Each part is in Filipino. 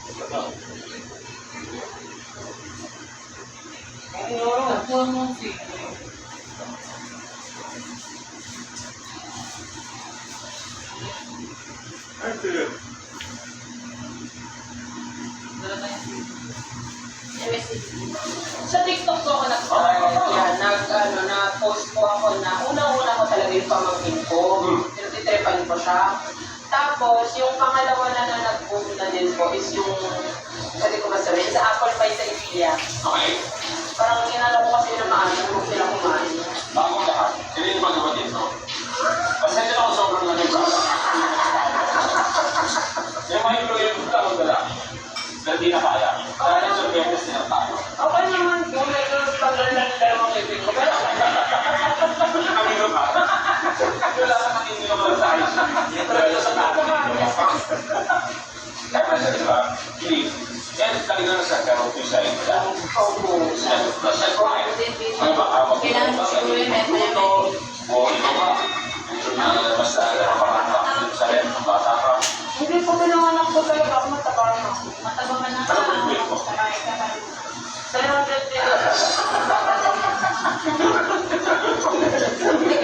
Tapos mo si. Sa TikTok ko ako nag-start. Yan, nag-post po ako na unang-una ko talaga yung pamangkin ko. Tinutitrepan ko siya. Tapos, yung pangalawa na nag-boom na din po is yung, pwede ko masabihin, sa apple pie sa Emilia. Okay. Parang ginala ko kasi na maaga, huwag sila kumain. Bago lahat, sino yung magawa dito? Pasensya na ako sobrang nag-ibig. Yung mga yung lang ang dala. Dahil di na kaya. Dahil sa beses niya tayo. Okay naman po, medyo tagal na yung dalawang ibig ko. Pero, Kami ko ba? Wala ka hindi ka pala sa ayos. Pero sa natin. Kaya pa siya, di ba? Hindi. Yan talaga na sa karot yung sa inyo. Sa crime. Ano ba? Kailangan siguro yung Ito. O ito ba? Basta parang sa rin. Bata ka. hindi po pinanganak ko talaga ako mataba na. Mataba ka na. Ano ba yung bill mo? Sakay ka pa. 300 din.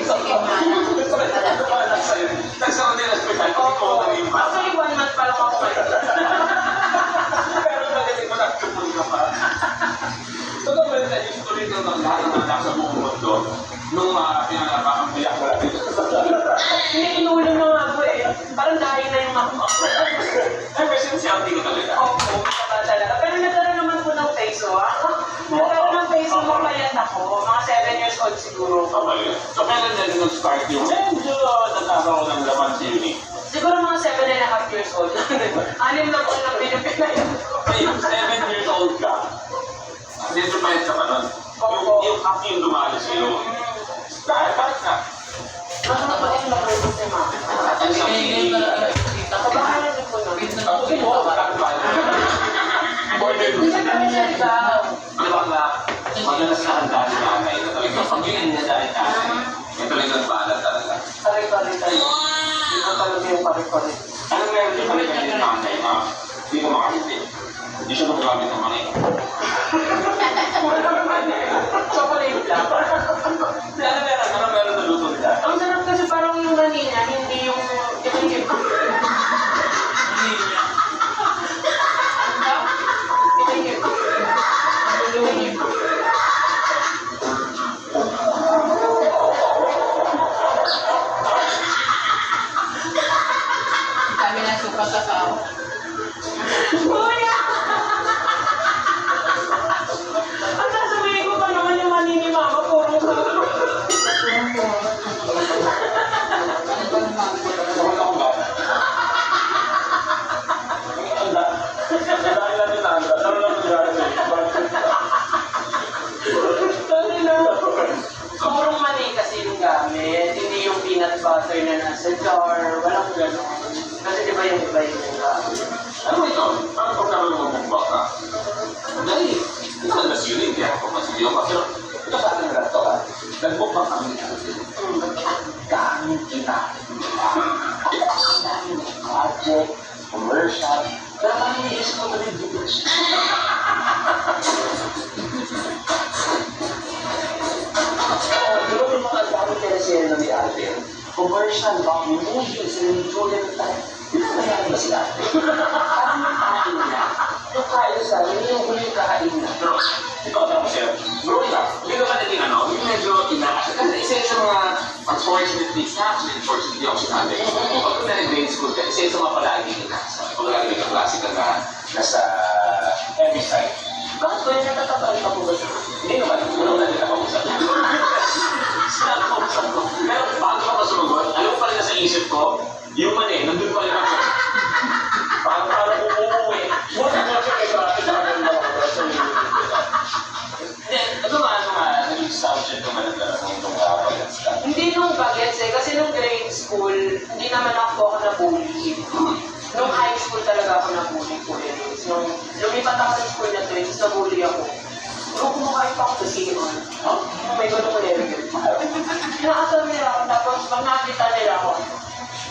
Sige, man. Nagsaroon din ang hospital. Actually, 1 month pa lang ako ngayon. Pero magaling mo nagtupon ka pa. Totoo ba yun yung tuloy ng lahat ng anak sa buong mundo nung pinangapakan biyak wala dito sa Hindi inulong na nga po eh. Parang dahil na yung mama ko. ever since healthy ka talaga. Opo, mataba talaga. Pero nagkaroon naman po ng peso ah. Nagkaroon ng peso mapayat ako. Mga 7 years old siguro. Okay. So kailan na rin nag-start yung medyo natakaw ng laman si Uni? Siguro mga 7.5 years old. 6 na po lang pinapinay. Okay, 7 years old ka. Medyo pahit ka pa nun. Yung happy yung dumali sa'yo. Bakit na? Mataba yung nakulog si mama. Ang isang Ngayon talaga. Kabahan na po nun. Tapos mo, nakakabal. Border. Hindi na kami nagbaw. Ano ba nga? Madalas na handa si nanay na talagang pag-iin niya dahil kasi. Ito rin nagpaalat talaga. Kari-kari tayo. Hindi ko talaga yung kari-kari. Ano meron din kami kayo ng nanay na hindi ko makakiti? Hindi siya magagamit ng mga ito. Chocolate lang. Ano meron na luto nila? Ang sarap kasi parang yung vanilla, hindi yung iba-iba. Iba-iba. Iba-iba. Kami na suka sa kao. Kuya! Ang sasabihin ko pa naman yung mani ni mama, purong sa... Wala akong bata. Ang dahil natin na handa. Ano lang nangyari sa'yo? Sorry na. Purong mani kasi yung gamit, hindi yung peanut butter na nasa jar, walang gano'n. Kasi di ba yung iba yung gamit? Ano ito? Parang pagkaroon mo mong baka. Dahil, ito na mas yun, hindi ako masigil pa. Pero, ito sa akin na ito, ha? Nagbukbang kami natin. Dami kinain. Dami ng project, commercial. Pero kami niisip mo na rin dito. Pero may mga dami teleserye na ni Alvin. Commercial, movies, and Julian time. Pinagayahan ba sila? Parang yung kain niya. Yung kain sa akin, yung huling kain na. Pero, ikaw na kasi, growing up, hindi ka ba naging ano, yung medyo inaasa. Kasi isa yun sa mga unfortunately, unfortunately ako sinabi. Pag kung na-grade school ka, isa yun sa mga palagi inaasa. Pag lagi nagka-klase ka na nasa heavy side. Bakit ba yung natatatawin ka po ba siya? Hindi naman, unang na nila kausap. Sinakausap ko. Pero bago ako sumagot, alam pa rin na sa isip ko, yung mali, nandun pa rin ako. Parang umuwi. Muna ko siya kay bakit sa akin na ako sa ano nga, naging subject ko man nung bagets ka? Hindi nung bagets eh, kasi nung grade school, hindi naman ako na-bully. Nung high school talaga ako na-bully po eh. Nung lumipat ako sa school na twins, na-bully ako. Nung kumakain pa ako sa CR. May ganun ko level. Inaasal nila ako, tapos pag nakita nila ako,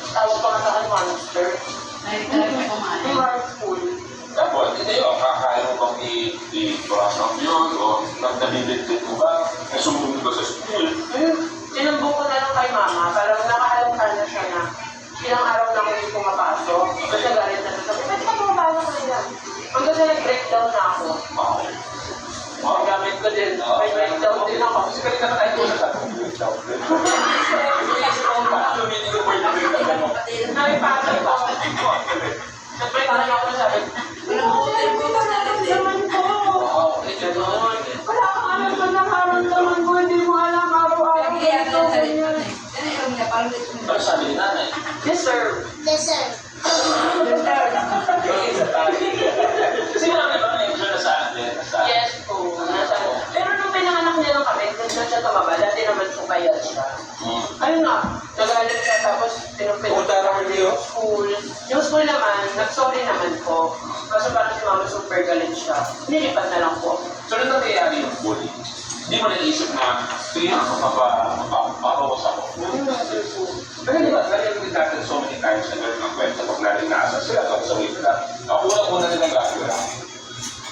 tawag pa nga sa akin monster. Ay, talaga kumain. Yung high school. Tapos, pasok yun, o nabibigtit mo ba? Nasumunod ba sa school? Sinumbong ko na lang kay mama, parang nakahalata na siya na ilang araw na ako hindi pumapasok. Kasi galit na sabi, ba't ka pumapasok ko nila? Hanggang sa nag-breakdown na ako. Wow. Ang gamit ko din, may breakdown din ako. Kasi kanina na tayo na sa breakdown. Paano hindi ko pwede breakdown mo? Nakipasok ko. Nag-breakdown ako na sabi, naman ko. Wala kang alam ba ng haramdaman ko, hindi mo alam araw-araw. Pero sabi ni nanay, Yes, sir. sino lang ba na-injure na sa atin? Yes po. Pero nung pinanganak niya nung kami, doon na siya tumaba. Dati naman po kaya siya. Ayun nga, nagalit siya tapos Punta naman niyo? school. Yung school naman, nag-sorry naman po. Kaso parang si mama super galit siya. Nilipat na lang po. So, nung nangyayari yung bullying, hindi mo naisip na, sige nga, mapaparos ako. Pero di ba, narinig din natin so many times na gano'n ang kwento pag narinasan sila at sa way nila. Ang unang-una nilang gagawin.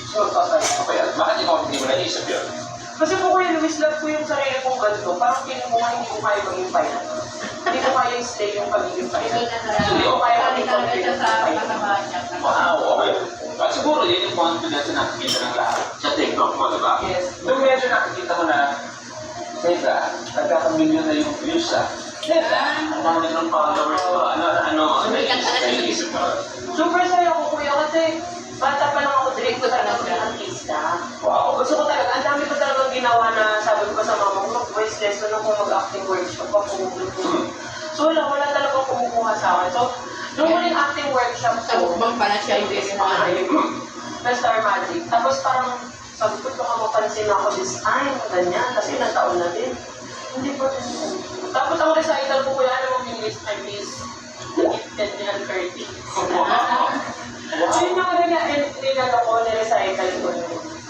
So, tatay. Okay, at bakit ikaw hindi mo naisip yun? Kasi po Kuya Luis, love ko yung sarili kong ganito. Parang feeling ko nga hindi ko kaya maging pilot. Hindi ko kaya stay yung pagiging pilot. Hindi ko kaya maging confident sa pilot. Wow, okay. At siguro yun yung confidence na nakikita ng lahat sa TikTok mo, di ba? Yes. Nung medyo nakikita mo na, teka, nagkakamilyon na yung views ah. Teka, ang dami ng followers ko. Ano naisip mo? Super saya ko Kuya kasi bata pa lang ako, dream ko talaga ng artista. Wow. Gusto ko talaga, ang dami ko talaga ginawa na sabi ko sa mama ko, mag-voice lesson ako, mag-acting workshop ako. So wala talaga kumukuha sa akin. So, nung huling acting workshop ko, Sabukbang pala siya yung is na Star Magic. Tapos parang sabi ko, baka mapansin ako this time, ganyan, kasi ilang taon na din. Hindi pa din. Tapos ang recital ko kuya, ano mong English time is gifted niya 30. So yun yung rinalo ko, nirecital ko.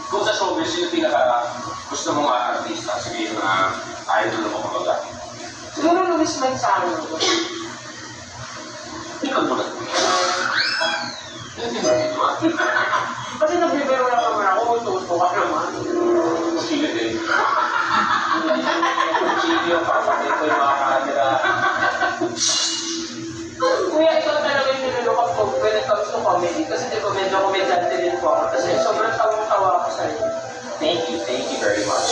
Kung sa showbiz, yung pinaka gusto mong artista, sige na idol mo kumbaga. Siguro Luis Manzano. Ikaw mo na. Hindi ba dito ah? Kasi nagbibiro lang naman ako, tuto ka naman. Sige din. Sige yung papatid ko yung mga camera. Kuya, ikaw talaga yung nilulukap ko when it comes to comedy. Kasi di ko medyo komedyante din po ako. Kasi sobrang tawang-tawa ako sa'yo. thank you very much.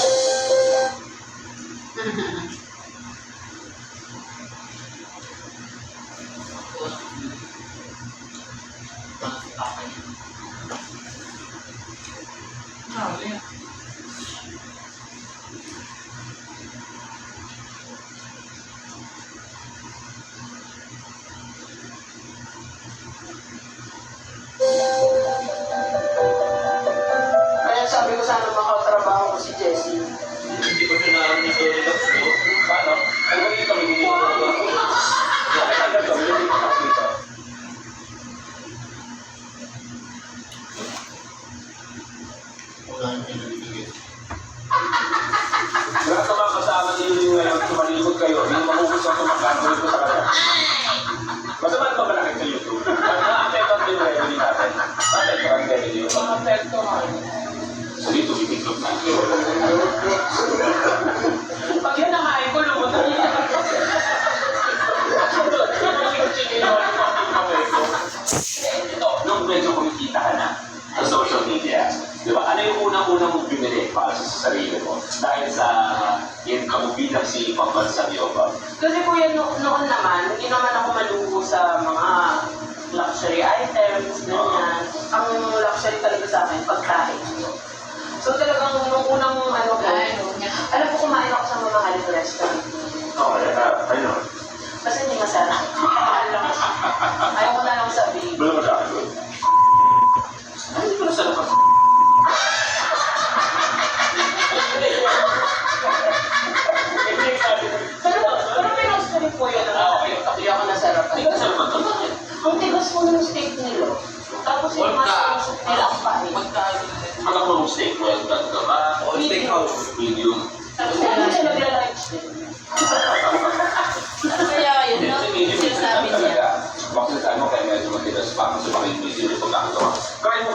Kaya sabi ko sana makatrabaho ko si Jessie. Hindi ko siya narinig ko rin ako. Paano? Ay, wag dito, may bibigyan ko na ba? Bakit ang ganito? May bibigyan ko dito. Lahat ng mga kasama ni Yuli ngayon, tumalikod kayo, hindi makukusa sa magkakaroon ko sa kanya. Masama na ba malaki sa YouTube? Na-apektan din na yun natin. Na-apektan din yun. Mga apekto nga. So dito, bibigyan na. Pag yun nakain ko, lumutang niya. Ito, nung medyo kumikita ka na sa social media, di ba? Ano yung unang-unang mong bumili para sa sarili mo? Dahil sa income mo bilang si Pambansang Yoba. Kasi kuya, noon naman, hindi naman ako maluho sa mga luxury items, ganyan. Ang luxury talaga sa akin, pagkain. So talagang nung unang ano ko, alam ko kumain ako sa mamahaling restaurant. Oo, ano? Kasi hindi masarap. Ayaw ko na lang sabihin. Wala mo sa akin doon. Ay, hindi ko na sarap ako. Pero may roastery po yun. Hindi ako nasarap. Hindi ka sarap ako. Ang tigas po ng steak nila. Tapos yung mas nila ang pain. Ang ako mong steak, well done ka ba? Steakhouse. Medium. Tapos hindi siya nagla-lunch din. Kaya yun, no? Kasi medium, Sinasabi niya. talaga. Bakit ano, kaya medyo matigas pa. Kasi baka yung medium yung pagkakagawa.